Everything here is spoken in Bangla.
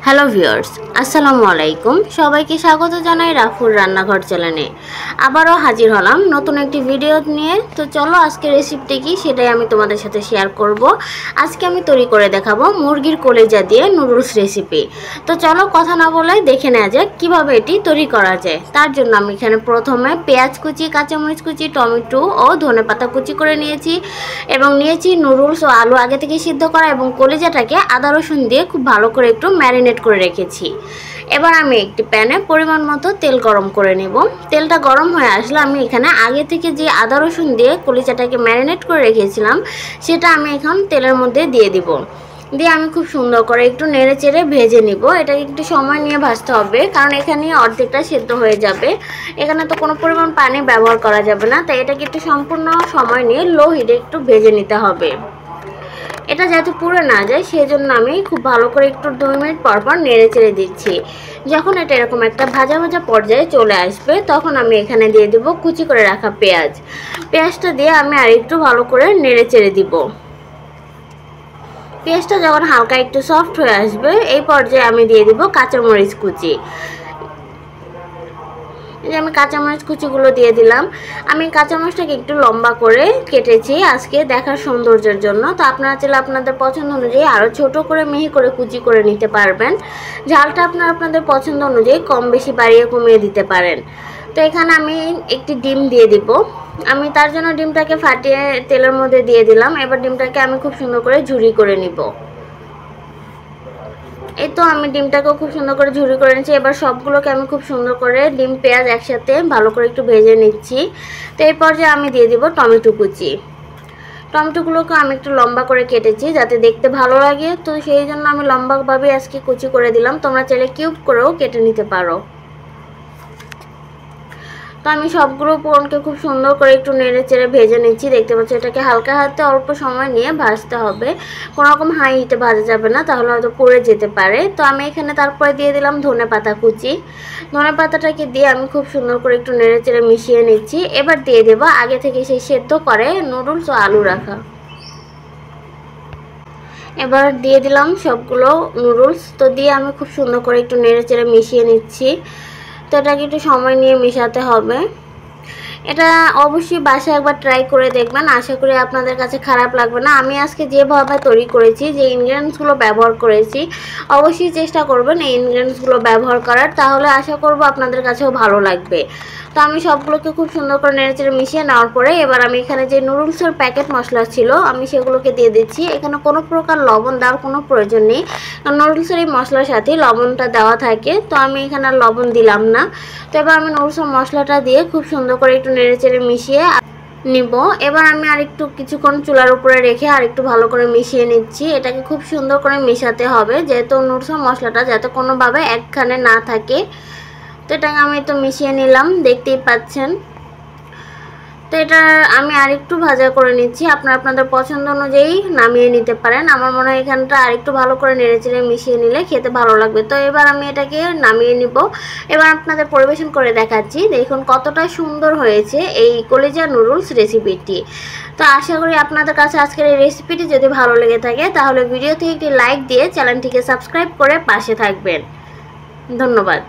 হ্যালো ভিউয়ার্স, আসসালামু আলাইকুম। সবাইকে স্বাগত জানাই রাফুর রান্নাঘর চ্যানেলে। আবারও হাজির হলাম নতুন একটি ভিডিও নিয়ে। তো চলো আজকে রেসিপিটি কি সেটাই আমি তোমাদের সাথে শেয়ার করব। আজকে আমি তৈরি করে দেখাবো মুরগির কলিজা দিয়ে নুডলস রেসিপি। তো চলো কথা না বলে দেখে নেওয়া যাক কীভাবে এটি তৈরি করা যায়। তার জন্য আমি এখানে প্রথমে পেঁয়াজ কুচি, কাঁচামরিচ কুচি, টমেটো ও ধনেপাতা কুচি করে নিয়েছি এবং নিয়েছি নুডলস ও আলু আগে থেকে সিদ্ধ করা এবং কলিজাটাকে আদা রসুন দিয়ে খুব ভালো করে একটু ম্যারিনেট করে রেখেছি। এবার আমি একটি প্যানে পরিমাণ মতো তেল গরম করে নেব। তেলটা গরম হয়ে আসলে আমি এখানে আগে থেকে যে আদা রসুন দিয়ে কলিজাটাকে ম্যারিনেট করে রেখেছিলাম সেটা আমি এখন তেলের মধ্যে দিয়ে দিব। দিয়ে আমি খুব সুন্দর করে একটু নেড়ে চেড়ে ভেজে নিব। এটা একটু সময় নিয়ে ভাজতে হবে, কারণ এখানে অর্ধেকটা সেদ্ধ হয়ে যাবে। এখানে তো কোনো পরিমাণ পানি ব্যবহার করা যাবে না, তাই এটাকে একটু সম্পূর্ণ সময় নিয়ে লো হিটে একটু ভেজে নিতে হবে। এটা যাতে পুড়ে না যায় সেজন্য আমি খুব ভালো করে একটু 2 মিনিট পর পর নেড়ে চেড়ে দিচ্ছি। যখন এটা এরকম একটা ভাজা ভাজা পর্যায়ে চলে আসবে তখন আমি এখানে দিয়ে দেব কুচি করে রাখা পেঁয়াজ। পেঁয়াজটা দিয়ে আমি আর একটু ভালো করে নেড়ে চেড়ে দিব। পেঁয়াজটা যখন হালকা একটু সফট হয়ে আসবে এই পর্যায়ে আমি দিয়ে দিব কাঁচামরিচ কুচি। যে আমি কাঁচামরিচ কুচিগুলো দিয়ে দিলাম। আমি কাঁচামরিচটাকে একটু লম্বা করে কেটেছি আজকে দেখার সৌন্দর্যের জন্য। তো আপনারা চাইলে আপনাদের পছন্দ অনুযায়ী আরও ছোট করে মিহি করে কুচি করে নিতে পারবেন। ঝালটা আপনাদের পছন্দ অনুযায়ী কম বেশি বাড়িয়ে কমিয়ে দিতে পারেন। তো এখানে আমি একটি ডিম দিয়ে দিব। আমি তার জন্য ডিমটাকে ফাটিয়ে তেলের মধ্যে দিয়ে দিলাম। এবার ডিমটাকে আমি খুব সুন্দর করে ঝুরি করে নিব। এই তো আমি ডিমটাকেও খুব সুন্দর করে ঝুরি করে নিচ্ছি। এবার সবগুলোকে আমি খুব সুন্দর করে ডিম পেঁয়াজ একসাথে ভালো করে একটু ভেজে নিচ্ছি। তো এই পর্যায়ে আমি দিয়ে দিব টমেটো কুচি। টমেটোগুলোকে আমি একটু লম্বা করে কেটেছি যাতে দেখতে ভালো লাগে, তো সেই জন্য আমি লম্বাভাবে আজকে কুচি করে দিলাম। তোমরা চাইলে কিউব করেও কেটে নিতে পারো। তো আমি সবগুলো পণকে খুব সুন্দর করে একটু নেড়ে চেড়ে ভেজে নিচ্ছি। দেখতে পাচ্ছি এটাকে হালকা হাতে অল্প সময় নিয়ে ভাজতে হবে, কোনো রকম হাই হিটে ভাজা যাবে না, তাহলে হয়তো পুড়ে যেতে পারে। তো আমি এখানে তারপরে দিয়ে দিলাম ধনেপাতা কুচি। ধনেপাতাটাকে দিয়ে আমি খুব সুন্দর করে একটু নেড়ে চেড়ে মিশিয়ে নিচ্ছি। এবার দিয়ে দেবো আগে থেকে সেই সেদ্ধ করে নুডলস ও আলু রাখা। এবার দিয়ে দিলাম সবগুলো নুডলস। তো দিয়ে আমি খুব সুন্দর করে একটু নেড়ে চেড়ে মিশিয়ে নিচ্ছি। তো এটাকে একটু সময় নিয়ে মেশাতে হবে। এটা অবশ্যই বাসায় একবার ট্রাই করে দেখবেন, আশা করি আপনাদের কাছে খারাপ লাগবে না। আমি আজকে যেভাবে তৈরি করেছি, যে ইনগ্রেডিয়েন্টসগুলো ব্যবহার করেছি, অবশ্যই চেষ্টা করবেন এই ইনগ্রেডিয়েন্টসগুলো ব্যবহার করার, তাহলে আশা করব আপনাদের কাছেও ভালো লাগবে। তো আমি সবগুলোকে খুব সুন্দর করে নেড়েচেড়ে মিশিয়ে নেওয়ার পরে এবার আমি এখানে যে নুডলসের প্যাকেট মশলা ছিল আমি সেগুলোকে দিয়ে দিচ্ছি। এখানে কোনো প্রকার লবণ দেওয়ার কোনো প্রয়োজন নেই, কারণ নুডলসের এই মশলার সাথে লবণটা দেওয়া থাকে। তো আমি এখানে আর লবণ দিলাম না। তো এবার আমি নুডলসের মশলাটা দিয়ে খুব সুন্দর করে একটু নেড়েচেড়ে মিশিয়ে নিব। এবার আমি আরেকটু কিছুক্ষণ চুলার উপরে রেখে আরেকটু ভালো করে মিশিয়ে নিচ্ছি। এটাকে খুব সুন্দর করে মেশাতে হবে, যেহেতু নুডলসের মশলাটা যাতে কোনোভাবে একখানে না থাকে। তো এটাকে আমি তো মিশিয়ে নিলাম, দেখতেই পাচ্ছেন। তো এটা আমি আরেকটু ভাজা করে নিচ্ছি, আপনাদের পছন্দ অনুযায়ী নামিয়ে নিতে পারেন। আমার মনে হয় এখানটা আরেকটু ভালো করে নেড়েচেড়ে মিশিয়ে নিলে খেতে ভালো লাগবে। তো এবার আমি এটাকে নামিয়ে নিব। এবার আপনাদের পরিবেশন করে দেখাচ্ছি, দেখুন কতটা সুন্দর হয়েছে এই কলিজা নুডলস রেসিপিটি। তো আশা করি আপনাদের কাছে আজকের এই রেসিপিটি যদি ভালো লেগে থাকে তাহলে ভিডিওতে একটি লাইক দিয়ে চ্যানেলটিকে সাবস্ক্রাইব করে পাশে থাকবেন। ধন্যবাদ।